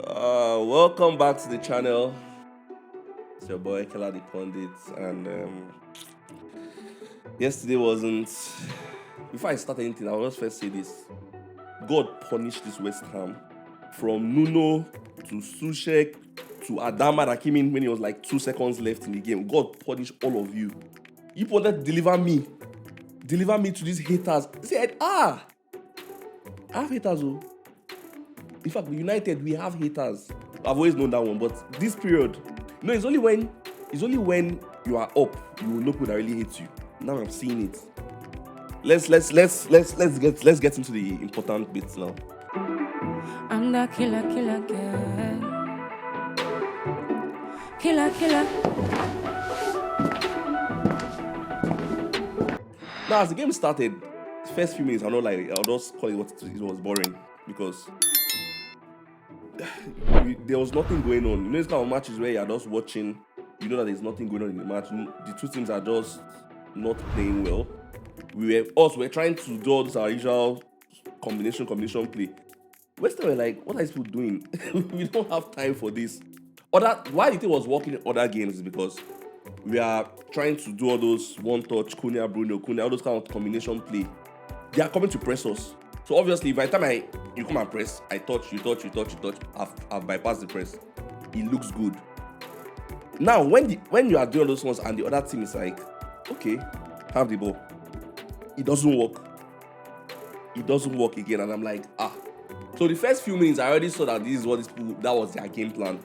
Welcome back to the channel. It's your boy Keller the Pundit, and yesterday wasn't. Before I start anything, I'll just first say this: God punished this West Ham, from Nuno to Sushek to Adama that came in when it was like 2 seconds left in the game. God punished all of you. You wanted to deliver me to these haters. Said, I have haters, oh. In fact, United, we have haters. I've always known that one, but this period, it's only when you are up, you will know people that really hate you. Now I'm seeing it. Let's get into the important bits now. I'm the killer girl. Killer. Now, as the game started, the first few minutes, I'll just call it it was boring because there was nothing going on. You know, this kind of matches where you're just watching, you know that there's nothing going on in the match. The two teams are just not playing well. We're trying to do all this our usual combination play. West Ham were like, what are these people doing? We don't have time for this. Why the thing was working in other games is because we are trying to do all those one touch, Cunha, Bruno, all those kind of combination play. They are coming to press us. So obviously, by the time you come and press, I touch, you touch, I've bypassed the press. It looks good. Now, when you are doing those ones and the other team is like, okay, have the ball. It doesn't work. It doesn't work again, and I'm like, So the first few minutes, I already saw that that was their game plan,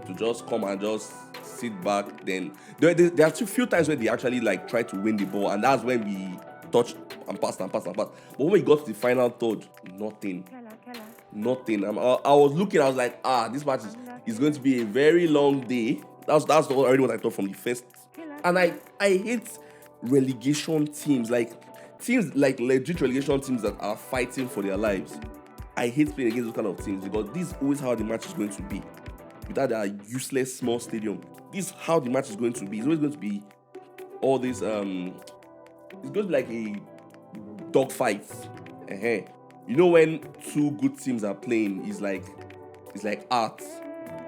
to just come and just sit back. Then there are few times where they actually like try to win the ball, and that's when we touched and passed. But when we got to the final third, nothing. I was looking, I was like, this match is going to be a very long day. That's already what I thought from the first. And I hate relegation teams, like legit relegation teams that are fighting for their lives. I hate playing against those kind of teams because this is always how the match is going to be. Without that useless small stadium, this is how the match is going to be. It's always going to be all this. It's going to be like a dogfight. You know, when two good teams are playing, it's like art.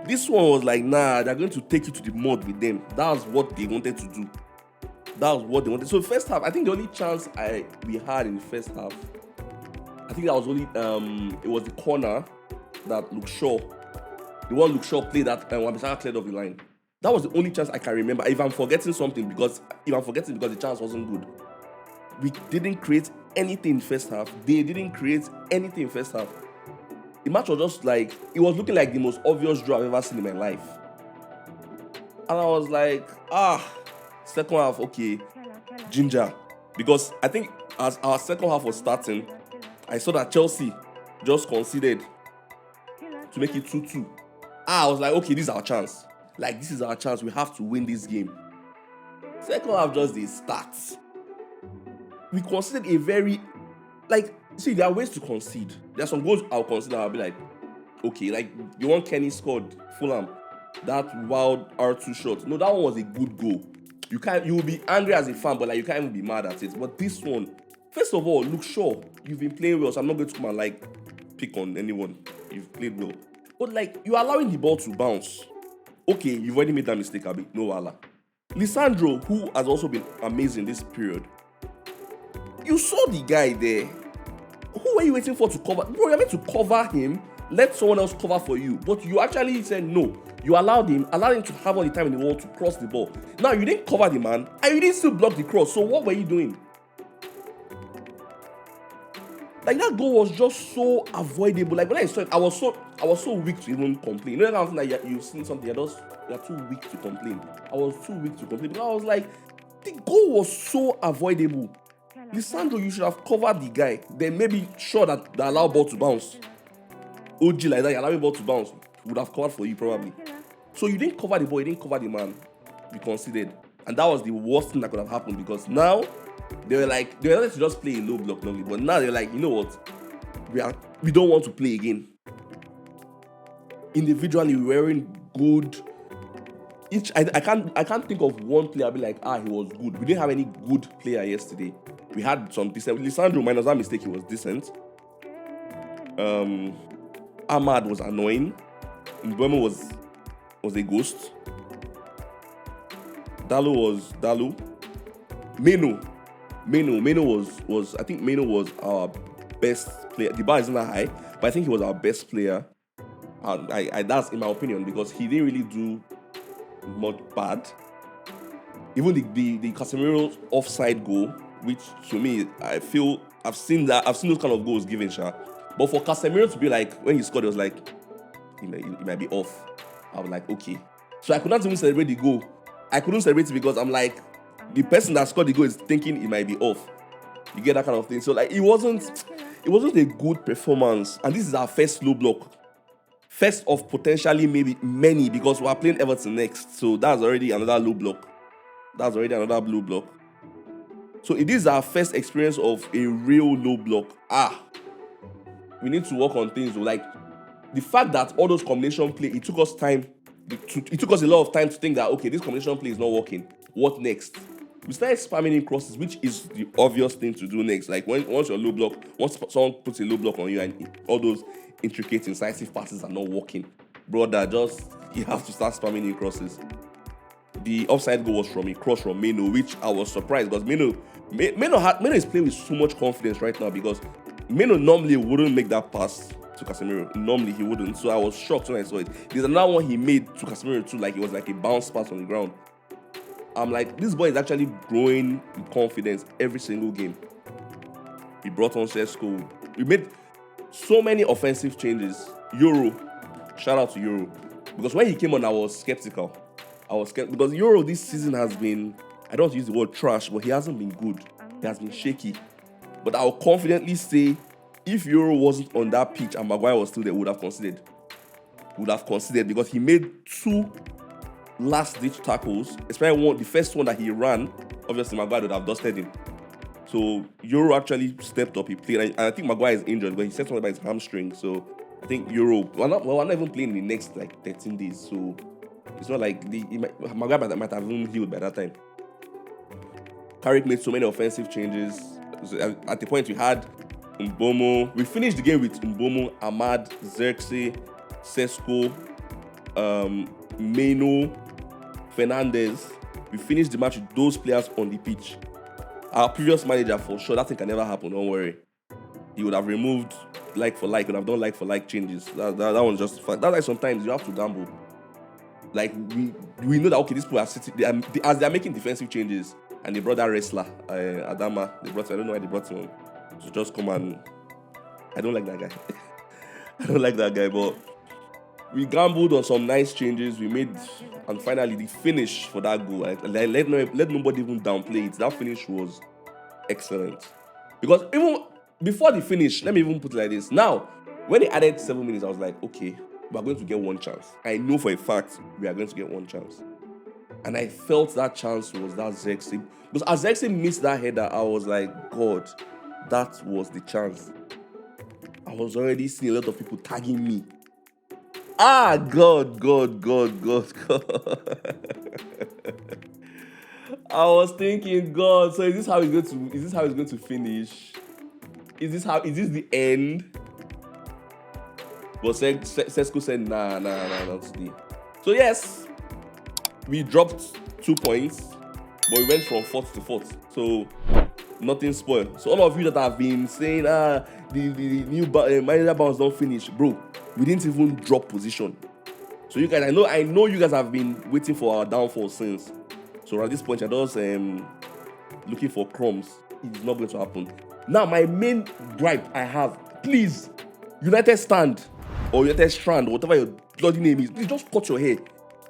This one was like, nah, they're going to take you to the mud with them. That's what they wanted to do. So first half, I think the only chance we had in the first half, I think that was only it was the corner that Luke Shaw played that Wan-Bissaka cleared off the line. That was the only chance I can remember. If I'm forgetting because the chance wasn't good. We didn't create anything in first half. They didn't create anything in first half. The match was just like, it was looking like the most obvious draw I've ever seen in my life. And I was like, second half, okay, ginger. Because I think as our second half was starting, I saw that Chelsea just conceded to make it 2-2. I was like, okay, this is our chance. Like, this is our chance. We have to win this game. Second half, just the stats. We conceded a very, there are ways to concede. There are some goals I'll consider. I'll be like, okay, like the one Kenny scored, Fulham, that wild R2 shot. No, that one was a good goal. You will be angry as a fan, but you can't even be mad at it. But this one, first of all, look, sure, you've been playing well, so I'm not going to come and pick on anyone. You've played well. But you're allowing the ball to bounce. Okay, you've already made that mistake, Abi. No wala. Lisandro, who has also been amazing this period, you saw the guy there. Who were you waiting for to cover? Bro, you're meant to cover him, let someone else cover for you. But you actually said no. You allowed him to have all the time in the world to cross the ball. Now, you didn't cover the man, and you didn't still block the cross. So what were you doing? That goal was just so avoidable. When I saw it, I was so weak to even complain. You know that kind of thing, you've seen something, you're too weak to complain. I was too weak to complain. Because I was like, the goal was so avoidable. Lisandro, you should have covered the guy. Then maybe sure that they allow ball to bounce. OG like that, you allow ball to bounce. Would have covered for you probably. So you didn't cover the ball, you didn't cover the man. You conceded. And that was the worst thing that could have happened, because now they were ready to just play a low block normally. But now they're like, you know what? We don't want to play again. Individually, we weren't good. I can't think of one player I'll be like, he was good. We didn't have any good player yesterday. We had some decent. Lisandro, minus that mistake, he was decent. Ahmad was annoying. Mbeumo was a ghost. Dalo was Dalo. Meno was I think Meno was our best player. The bar isn't that high, but I think he was our best player. I that's in my opinion because he didn't really do much bad. Even the Casemiro's offside goal, which to me I feel I've seen those kind of goals given, Sha. But for Casemiro to be like when he scored, it was like he might be off. I was like, okay. So I could not even celebrate the goal. I couldn't celebrate it because I'm like, the person that scored the goal is thinking it might be off. You get that kind of thing. So like it wasn't a good performance. And this is our first low block. First of potentially maybe many because we are playing Everton next. So that's already another low block. That's already another blue block. So it is our first experience of a real low block. We need to work on things. Like the fact that all those combination play, it took us time. It took us a lot of time to think that okay, this combination play is not working. What next? We started spamming in crosses, which is the obvious thing to do next. Like once you're low block, once someone puts a low block on you and all those intricate, incisive passes are not working, brother, you have to start spamming in crosses. The offside goal was from a cross from Meno, which I was surprised because Meno is playing with so much confidence right now because Meno normally wouldn't make that pass to Casemiro. Normally he wouldn't. So I was shocked when I saw it. There's another one he made to Casemiro too, like it was like a bounce pass on the ground. I'm like, this boy is actually growing in confidence every single game. He brought on Sesko. We made so many offensive changes. Shout out to Euro. Because when he came on, I was skeptical. Because Euro this season has been, I don't use the word trash, but he hasn't been good. He has been shaky. But I'll confidently say, if Euro wasn't on that pitch and Maguire was still there, would have considered because he made 2 last-ditch tackles, especially the first one that he ran. Obviously, Maguire would have dusted him. So Euro actually stepped up. He played, and I think Maguire is injured, but he said something about his hamstring. So I think Euro, we're not even playing in the next like 13 days. So it's not like Maguire might have even healed by that time. Carrick made so many offensive changes. So at the point we had Mbeumo. We finished the game with Mbeumo, Ahmad, Xerxes, Sesko, Meno, Fernandez. We finished the match with those players on the pitch. Our previous manager, for sure, that thing can never happen, don't worry. He would have removed like for like, would have done like for like changes. That one's just fact. That's why sometimes you have to gamble. Like, we know that, okay, these people are sitting, as they're making defensive changes, and they brought that wrestler, Adama, I don't know why they brought him on. So just come and, I don't like that guy. But we gambled on some nice changes. We made, and finally the finish for that goal. Let nobody even downplay it. That finish was excellent. Because even before the finish, let me even put it like this. Now, when they added 7 minutes, I was like, okay, we are going to get one chance. I know for a fact we are going to get one chance. And I felt that chance was that Xerxes. Because as Xerxes missed that header, I was like, God, that was the chance. I was already seeing a lot of people tagging me. God. I was thinking, God, so is this how it's going to finish? Is this the end? But Sesko said, nah, not today. So yes, we dropped 2 points, but we went from 4th to 4th. So nothing spoiled. So all of you that have been saying, the new manager bounce don't finish, bro, we didn't even drop position. So you guys, I know you guys have been waiting for our downfall since. So at this point, you're just looking for crumbs. It's not going to happen. Now, my main gripe I have, please, United Stand or United Strand, whatever your bloody name is, please just cut your hair.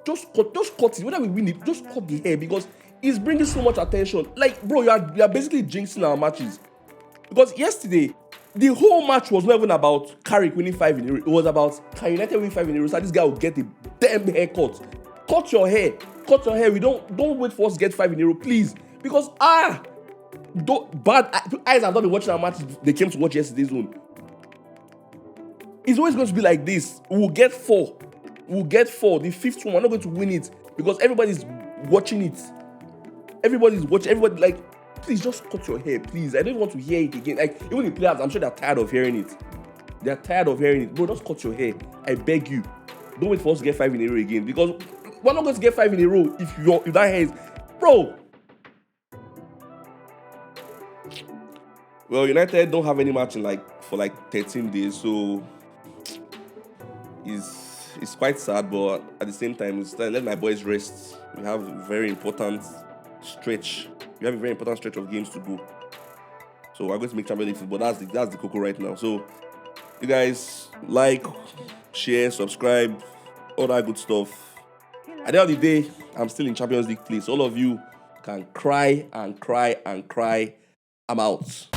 Just cut it. Whether we win it, just cut the hair because it's bringing so much attention. Like, bro, you are basically jinxing our matches. Because yesterday, the whole match was not even about Carrick winning 5 in a row. It was about can United win 5 in a row so this guy will get a damn haircut. Cut your hair. We don't wait for us to get 5 in a row, please. Because bad eyes have not been watching our matches. They came to watch yesterday's one. It's always going to be like this. We'll get 4. The 5th one, we're not going to win it because everybody's watching it. Everybody, like, please just cut your hair, please. I don't want to hear it again. Like, even the players, I'm sure they're tired of hearing it. Bro, just cut your hair. I beg you. Don't wait for us to get 5 in a row again, because we're not going to get 5 in a row if that hair is, bro. Well, United don't have any match in for 13 days, so it's quite sad. But at the same time, it's let my boys rest. We have a very important stretch. We have a very important stretch of games to go. So we're going to make Champions League football. That's the cocoa right now. So you guys like, share, subscribe, all that good stuff. At the end of the day, I'm still in Champions League place. All of you can cry and cry and cry. I'm out.